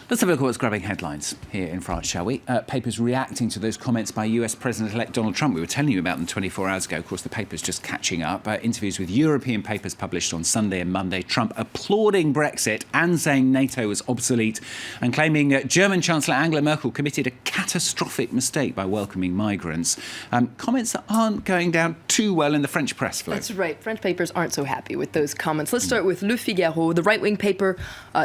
Let's have a look at what's grabbing headlines here in France, shall we? Papers reacting to those comments by US President-elect Donald Trump. We were telling you about them 24 hours ago. Of course, the paper's just catching up. Interviews with European papers published on Sunday and Monday. Trump applauding Brexit and saying NATO was obsolete, and claiming German Chancellor Angela Merkel committed a catastrophic mistake by welcoming migrants. Comments that aren't going down too well in the French press flow. That's right. French papers aren't so happy with those comments. Let's start with Le Figaro. The right-wing paper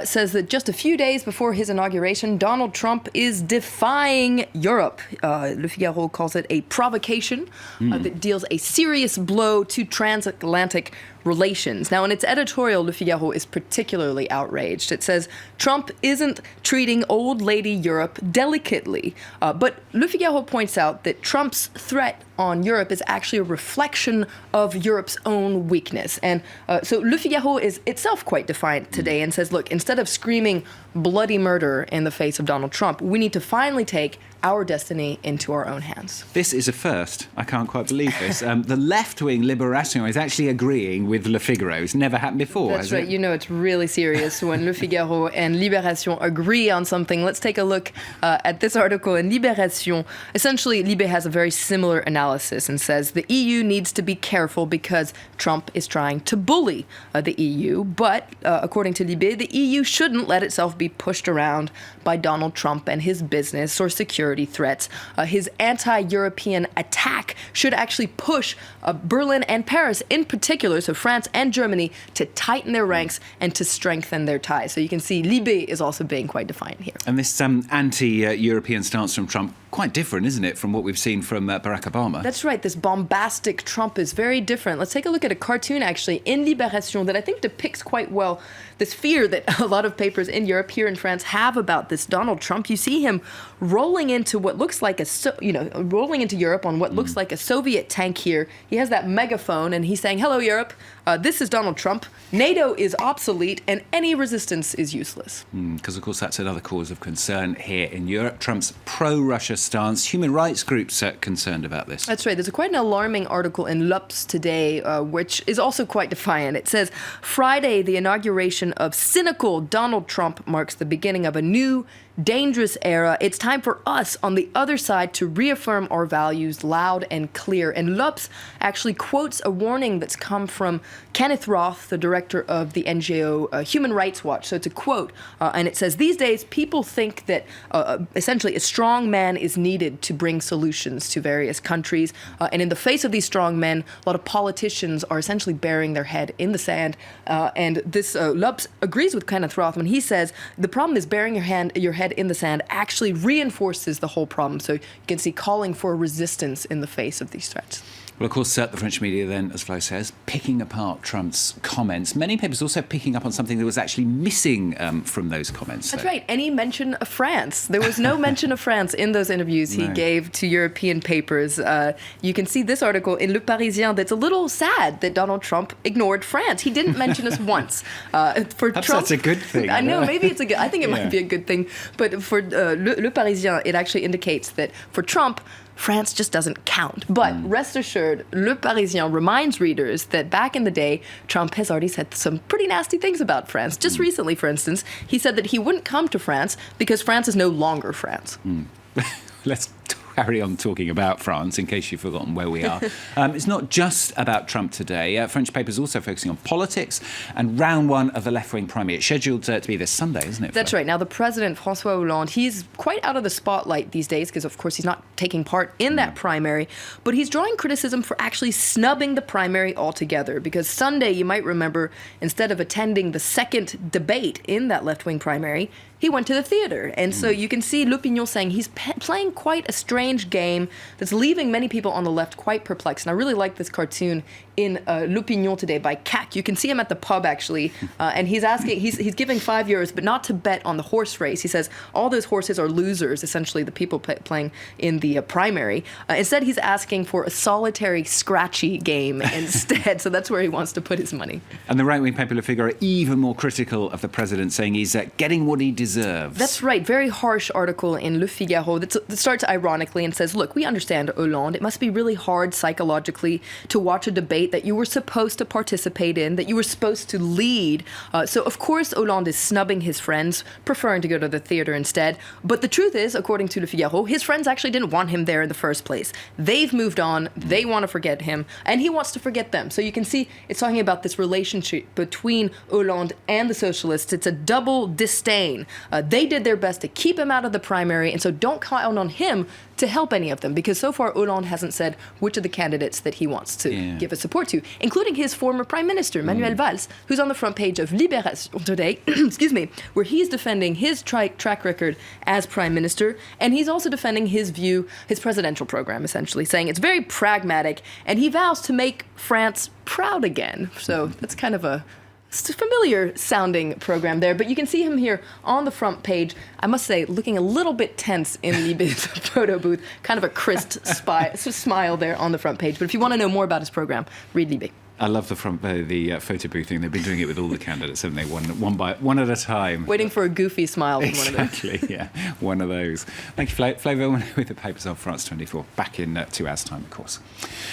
says that just a few days before his inauguration, Donald Trump is defying Europe. Le Figaro calls it a provocation that deals a serious blow to transatlantic relations. Now, in its editorial, Le Figaro is particularly outraged. It says Trump isn't treating old lady Europe delicately. But Le Figaro points out that Trump's threat on Europe is actually a reflection of Europe's own weakness. And so Le Figaro is itself quite defiant today and says, look, instead of screaming bloody murder in the face of Donald Trump, we need to finally take our destiny into our own hands. This is a first. I can't quite believe this. The left-wing Libération is actually agreeing with Le Figaro. It's never happened before, That's right. You know it's really serious when Le Figaro and Libération agree on something. Let's take a look at this article in Libération. Essentially, Libé has a very similar analysis and says the EU needs to be careful because Trump is trying to bully the EU. But according to Libé, the EU shouldn't let itself be pushed around by Donald Trump and his business or security threats. His anti-European attack should actually push Berlin and Paris in particular, so France and Germany, to tighten their ranks and to strengthen their ties. So you can see Libé is also being quite defiant here. And this anti-European stance from Trump, quite different, isn't it, from what we've seen from Barack Obama? That's right. This bombastic Trump is very different. Let's take a look at a cartoon, actually, in Libération that I think depicts quite well this fear that a lot of papers in Europe, here in France, have about this Donald Trump. You see him rolling into what looks like rolling into Europe on what looks like a Soviet tank here. He has that megaphone and he's saying, "Hello, Europe. This is Donald Trump. NATO is obsolete and any resistance is useless." Because, of course, that's another cause of concern here in Europe. Trump's pro-Russia stance. Human rights groups are concerned about this. That's right. There's quite an alarming article in L'Obs today, which is also quite defiant. It says, Friday, the inauguration of cynical Donald Trump marks the beginning of a new, dangerous era. It's time for us on the other side to reaffirm our values loud and clear. And L'Obs actually quotes a warning that's come from Kenneth Roth, the director of the NGO Human Rights Watch. So it's a quote, and it says, these days people think that essentially a strong man is needed to bring solutions to various countries. And in the face of these strong men, a lot of politicians are essentially burying their head in the sand. And this L'Obs agrees with Kenneth Roth when he says the problem is burying your head in the sand actually reinforces the whole problem. So you can see calling for resistance in the face of these threats. Well, of course, the French media then, as Flo says, picking apart Trump's comments. Many papers also picking up on something that was actually missing from those comments. That's right. Any mention of France. There was no mention of France in those interviews he gave to European papers. You can see this article in Le Parisien that's a little sad that Donald Trump ignored France. He didn't mention us once. Perhaps Trump, that's a good thing. I know, maybe it's a good. I think it might be a good thing. But for Le Parisien, it actually indicates that for Trump, France just doesn't count. But rest assured, Le Parisien reminds readers that back in the day, Trump has already said some pretty nasty things about France. Just recently, for instance, he said that he wouldn't come to France because France is no longer France. Let's carry on talking about France, in case you've forgotten where we are. It's not just about Trump today. French papers also focusing on politics and round one of the left-wing primary. It's scheduled to be this Sunday, isn't it? That's right. Now, the President, François Hollande, he's quite out of the spotlight these days because, of course, he's not taking part in that primary. But he's drawing criticism for actually snubbing the primary altogether because Sunday, you might remember, instead of attending the second debate in that left-wing primary, he went to the theater. And so you can see L'Opinion saying he's playing quite a strange game that's leaving many people on the left quite perplexed. And I really like this cartoon in L'Opinion today by CAC. You can see him at the pub, actually, and he's asking, he's giving €5, but not to bet on the horse race. He says all those horses are losers, essentially the people playing in the primary. Instead, he's asking for a solitary, scratchy game instead. So that's where he wants to put his money. And the right-wing paper Le Figaro even more critical of the president, saying he's getting what he deserves. That's right. Very harsh article in Le Figaro that starts ironically. frankly and says, look, we understand, Hollande. It must be really hard psychologically to watch a debate that you were supposed to participate in, that you were supposed to lead. So, of course, Hollande is snubbing his friends, preferring to go to the theater instead. But the truth is, according to Le Figaro, his friends actually didn't want him there in the first place. They've moved on. They want to forget him, and he wants to forget them. So you can see it's talking about this relationship between Hollande and the socialists. It's a double disdain. They did their best to keep him out of the primary, and so don't count on him to help any of them, because so far Hollande hasn't said which of the candidates that he wants to give his support to, including his former prime minister, Manuel Valls, who's on the front page of Libération today, excuse me, where he's defending his track record as prime minister, and he's also defending his view, his presidential program, essentially, saying it's very pragmatic, and he vows to make France proud again. So that's kind of a familiar sounding program there, but you can see him here on the front page. I must say, looking a little bit tense in Libé's photo booth, kind of a crisp smile there on the front page. But if you want to know more about his program, read Libé. I love the photo booth thing. They've been doing it with all the candidates, haven't they? One at a time. Waiting for a goofy smile from one of them. Exactly, yeah. One of those. Thank you, Flavio, with the papers on France 24. Back in 2 hours' time, of course.